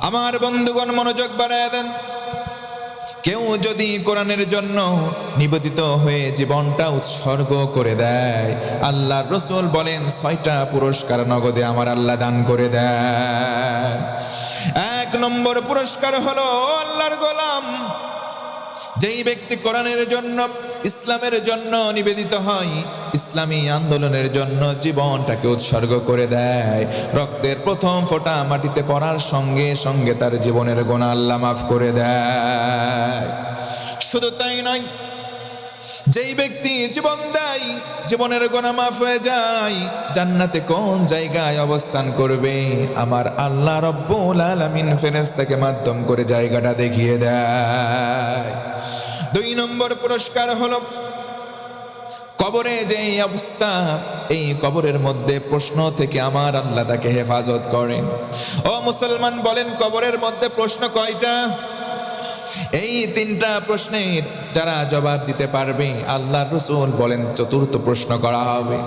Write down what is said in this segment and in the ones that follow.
আমার বন্ধুগণ মনোযোগ বাড়ায় দেন। কেউ যদি কোরআনের জন্য নিবেদিত হয়ে জীবনটা উৎসর্গ করে দেয়, আল্লাহর রাসূল বলেন 6টা পুরস্কার নগদে আমার আল্লাহ দান করে দেয়। 1 নম্বর পুরস্কার হলো আল্লাহর গোলাম। যেই ব্যক্তি কোরআনের জন্য, ইসলামের জন্য নিবেদিত হয়, ইসলামী আন্দোলনের জন্য জীবনটাকে উৎসর্গ করে দেয়, রক্তের প্রথম ফোঁটা মাটিতে পড়ার সঙ্গে সঙ্গে তার জীবনের গুনাহ আল্লাহ মাফ করে দেয়। শুধু তাই নয়, যেই ব্যক্তি জীবন দেয়, জীবনের গুনাহ মাফ হয়ে যায়, জান্নাতে কোন জায়গায় অবস্থান করবে আমার আল্লাহ রব্বুল আলামিন ফেরেশতাকে মাধ্যম করে জায়গাটা দেখিয়ে দেয়। 2 নম্বর পুরস্কার হলো কবরে যে অবস্থা, এই কবরের মধ্যে প্রশ্ন থেকে আমার আল্লাহ তাকে হেফাজত করেন। ও মুসলমান, বলেন কবরের মধ্যে প্রশ্ন কয়টা? এই 3টা প্রশ্নের যারা জবাব দিতে পারবে, আল্লাহর রাসূল বলেন 4র্থ প্রশ্ন করা হবে।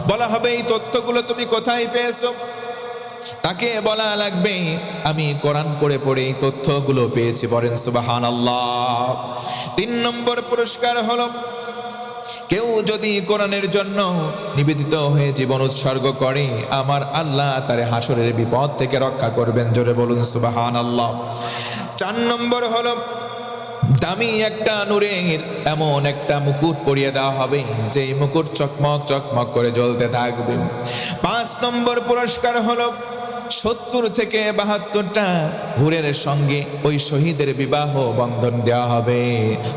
বলা হবে এই তথ্যগুলো তুমি কোথায় পেয়েছো? তাকে বলা লাগবে আমি কোরআন পড়ে পড়ে এই তথ্যগুলো পেয়েছি। বলেন সুবহানাল্লাহ। 3 নম্বর পুরস্কার হলো কেউ যদি কোরআনের জন্য নিবেদিত হয়ে জীবন উৎসর্গ করে, আমার আল্লাহ তার হাসরের বিপদ থেকে রক্ষা করবেন। জোরে বলুন সুবহানাল্লাহ। 4 নম্বর হলো দামি একটা নূরের এমন একটা মুকুট পরিয়ে দেওয়া হবে, যেই মুকুট চকমক চকমক করে জ্বলতে থাকবে। 5 নম্বর পুরস্কার হলো 70 থেকে 72টা হুরের সঙ্গে ওই শহীদের বিবাহ বন্ধন দেওয়া হবে।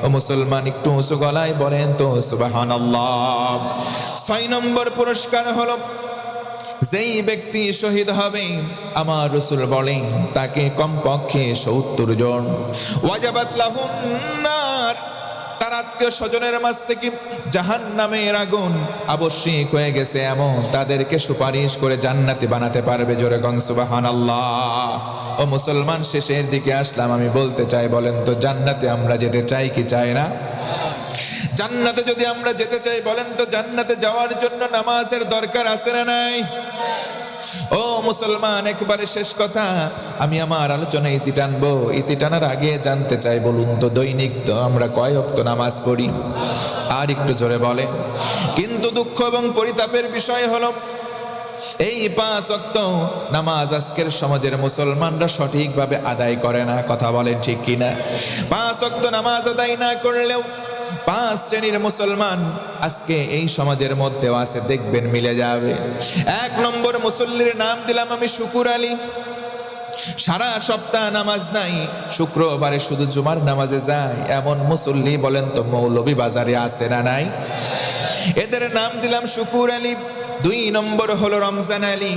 ও মুসলমান, একটু উঁচু গলায় বলেন তো সুবহানাল্লাহ। 6 নম্বর পুরস্কার হলো যেই ব্যক্তি শহীদ হবে, আমার রাসূল বলেন তাকে কমপক্ষে 70 জন ওয়াজাবাত লাহুন নার, তার আত্মীয় স্বজনের মাঝ থেকে জাহান্নামের আগুন আবশ্যিক হয়ে গেছে এমন তাদেরকে সুপারিশ করে জান্নাতি বানাতে পারবে। জোরে গণ সুবহানাল্লাহ। ও মুসলমান, শেষের দিকে আসলাম, আমি বলতে চাই, বলেন তো জান্নাতে আমরা যেতে চাই কি চাই না? জান্নাতে যদি আমরা যেতে চাই, বলেন তো জান্নাতে যাওয়ার জন্য নামাজের দরকার আছে না নাই? ও মুসলমান, একবারে শেষ কথা, আমি আমার আলোচনা ইতি টানবো। ইতি টানার আগে জানতে চাই, বলুন তো দৈনিক তো আমরা কয় ওয়াক্ত নামাজ পড়ি? আর একটু জোরে বলে। কিন্তু দুঃখ এবং পরিতাপের বিষয় হলো এই 5 ওয়াক্ত নামাজ আজকের সমাজের মুসলমানরা সঠিকভাবে আদায় করে না। কথা বলেন ঠিক কিনা? 5 ওয়াক্ত নামাজ আদায় না করলেও 5 শ্রেণীর মুসলমান আজকে এই সমাজের মধ্যেও আছে, দেখবেন মিলে যাবে। 1 নম্বর মুসল্লির নাম দিলাম আমি শুকুর আলী। সারা সপ্তাহ নামাজ নাই, শুক্রবারে শুধু জুমার নামাজে যায় এমন মুসল্লি বলেন তো মৌলভী বাজারে আছে না নাই? এদের নাম দিলাম শুকুর আলী। 2 নম্বর হলো রমজান আলী।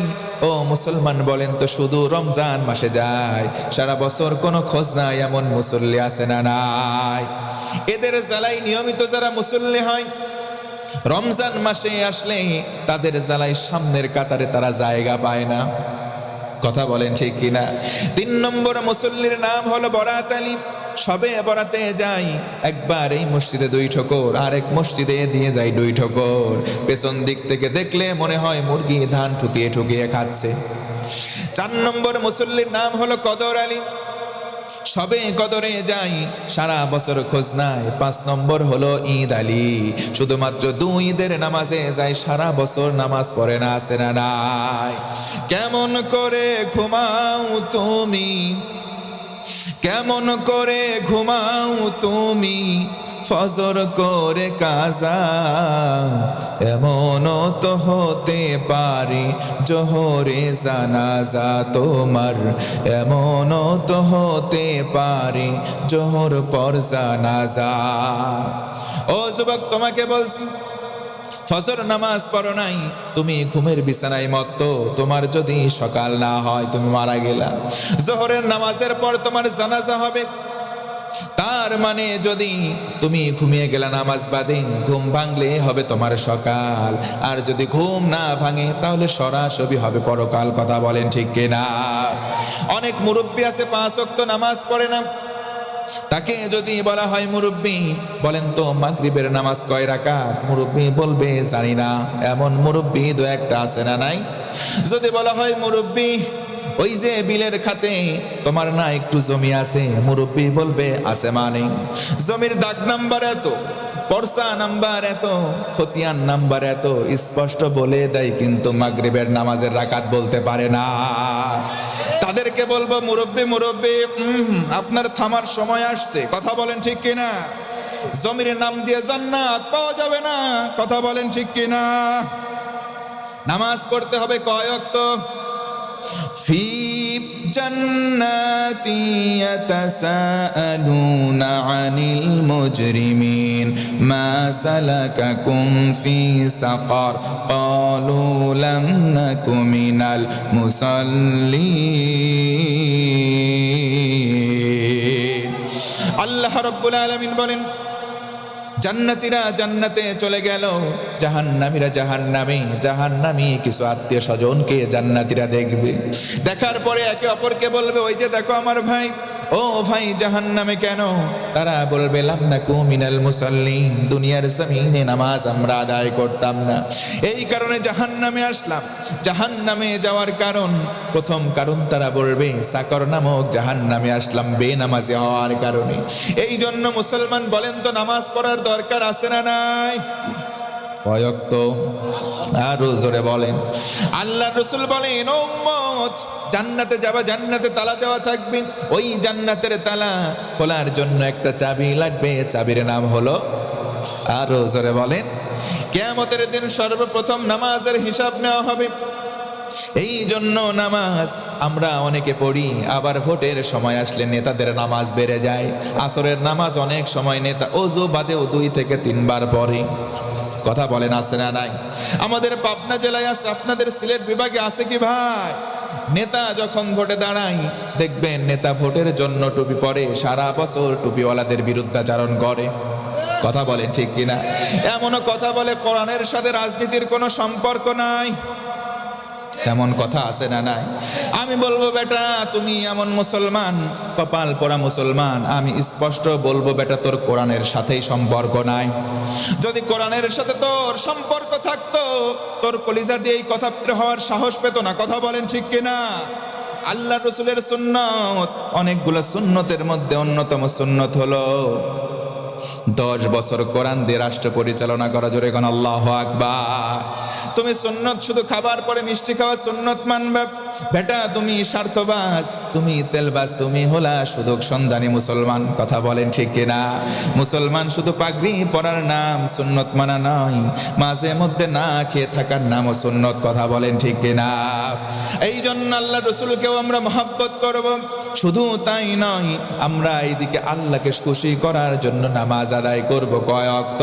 ও মুসলমান, বলেন তো শুধু রমজান মাসে যায়, সারা বছর কোনো খোঁজ নাই এমন মুসল্লি আছে না নাই? এদের জ্বালাই নিয়মিত যারা মুসল্লি হয়, রমজান মাসে আসলে তাদের জ্বালাই সামনের কাতারে তারা জায়গা পায় না। কথা বলেন ঠিক কিনা? 3 নম্বর মুসল্লির নাম হলো বরাত আলী। সবে বরাতে যাই, একবার এই মসজিদে 2 ঠোকর, আরেক মসজিদে দিয়ে যাই 2 ঠোকর। পেছন দিক থেকে দেখলে মনে হয় মুরগি ধান ঠুকিয়ে ঠুকিয়ে খাচ্ছে। 4 নম্বর মুসল্লির নাম হলো কদর আলী। সবে কদরে যাই, সারা বছর খোঁজ নাই। 5 নম্বর হলো ঈদ আলী। শুধুমাত্র 2 ঈদের নামাজে যায়, সারা বছর নামাজ পড়ে না, আছে না নাই? কেমন করে ঘুমাও তুমি, কেমন করে ঘুমাও তুমি, ফজর করে কাজা, এমনও তো হতে পারে জোহরে জানাজা তোমার, এমনও তো হতে পারে জোহর পর জানাজা। ও যুবক, তোমাকে বলছি, ফজর নামাজ পড়ো নাই, তুমি ঘুমের বিছানায় মত্ত, তোমার যদি সকাল না হয় তুমি মারা গেলা। জোহরের নামাজের পর তোমার জানাজা হবে, তার মানে যদি তুমি ঘুমিয়ে গেলা নামাজ বাদে, ঘুম ভাঙলে হবে তোমার সকাল, আর যদি ঘুম না ভাঙে তাহলে সরাসরি হবে পরকাল। কথা বলেন ঠিক কিনা? অনেক মুরব্বী আছে 5 ওয়াক্ত নামাজ পড়ে না, তাকে যদি বলা হয় মুরব্বী বলেন তো মাগরিবের নামাজ কয় রাকাত, মুরব্বী বলবে জানি না। এমন মুরব্বী 2-1টা আছে না নাই? যদি বলা হয় মুরব্বী ওই যে বিলের খাতে তোমার না একটু জমি আছে, মুরব্বী বলবে আছে মানে জমির দাগ নাম্বার এত, পর্সা নাম্বার এত, খতিয়ান নাম্বার এত, স্পষ্ট বলে দেয়, কিন্তু মাগরিবের নামাজের রাকাত বলতে পারে না। তাদেরকে বলবো মুরব্বী মুরব্বী, আপনার থামার সময় আসছে। কথা বলেন ঠিক কিনা? জমির নাম দিয়ে জান্নাত পাওয়া যাবে না। কথা বলেন ঠিক কিনা? নামাজ পড়তে হবে কয় ওয়াক্ত? ফি জান্নাতি ইয়াতাসাআলুনা আনিল মুজরিমিন মা সালাকাকুম ফি সাকার ক্বালু লাম নাকু মিনাল মুসাল্লিন। আল্লাহ রাব্বুল আলামিন বলেন, জান্নাতীরা জান্নাতে চলে গেল, জাহান্নামীরা জাহান্নামে। জাহান্নামী কিছু আত্মীয় স্বজনকে জান্নাতীরা দেখবে, দেখার পরে একে অপরকে বলবে, ওই যে দেখো আমার ভাই, ও ভাই জাহান্নামে কেন? তারা বলবে, লাম নাকু মিনাল মুসাল্লিন, দুনিয়ার জমিনে নামাজ আমরা আদায় করতাম না, এই কারণে জাহান্নামে আসলাম। জাহান্নামে যাওয়ার কারণ, প্রথম কারণ তারা বলবে, সাকর নামক জাহান্নামে আসলাম বেনামাজি হওয়ার কারণে। এই জন্য মুসলমান বলেন তো, নামাজ পড়ার দরকার আছে না নাই? কয় ওয়াক্ত? আরো জোরে বলেন। আল্লাহ রাসূল বলেন, ও উম্মত, জান্নাতে যাবা, জান্নাতে তালা দেওয়া থাকবে, ওই জান্নাতের তালা খোলার জন্য একটা চাবি লাগবে, চাবির নাম হলো, আরো জোরে বলেন, কিয়ামতের দিন সর্বপ্রথম নামাজের হিসাব নেওয়া হবে। এই জন্য নামাজ আমরা অনেকে পড়ি, আবার ভোটের সময় আসলে নেতাদের নামাজ বেড়ে যায়। আসরের নামাজ অনেক সময় নেতা ওযু বাদেও 2 থেকে 3 বার পড়ে। কথা বলেন আছে না নাই? আমাদের পাবনা জেলায় আছে, আপনাদের সিলেট বিভাগে আছে কি ভাই? নেতা যখন ভোটে দাঁড়ায়, দেখবেন নেতা ভোটের জন্য টুপি পরে, সারা বছর টুপিওয়ালাদের বিরুদ্ধাচারণ করে। কথা বলেন ঠিক কিনা? এমনও কথা বলে কোরআনের সাথে রাজনীতির কোনো সম্পর্ক নাই। তেমন কথা আছে না নাই? আমি বলবো, বেটা তুমি এমন মুসলমান, কপাল পোড়া মুসলমান, আমি স্পষ্ট বলবো, বেটা তোর কোরআনের সাথেই সম্পর্ক নাই। যদি কোরআনের সাথে তোর সম্পর্ক থাকতো, তোর কলিজা দিয়ে এই কথা বের হওয়ার সাহস পেত না। কথা বলেন ঠিক কিনা? আল্লাহ রাসূলের সুন্নত, অনেকগুলো সুন্নতের মধ্যে অন্যতম সুন্নত হলো 10 বছর কোরআন দিয়ে রাষ্ট্র পরিচালনা করা। জোরে কোন আল্লাহু আকবার। তুমি সুন্নত শুধু খাবার পরে মিষ্টি খাওয়া সুন্নত মানবে? বেটা তুমি স্বার্থবাজ, তুমি তেলবাজ, তুমি হলা সুযোগ সন্ধানী মুসলমান। কথা বলেন ঠিক কিনা? মুসলমান শুধু পাগড়ি পরার নাম সুন্নত মানা নয়, মাঝে মধ্যে না খেয়ে থাকার নামও সুন্নত। কথা বলেন ঠিক কিনা? এই জন্য আল্লাহ রাসূলকেও আমরা মহব্বত করব। শুধু তাই নয়, আমরা এইদিকে আল্লাহকে খুশি করার জন্য নামাজ আদায় করব। কয় ওয়াক্ত?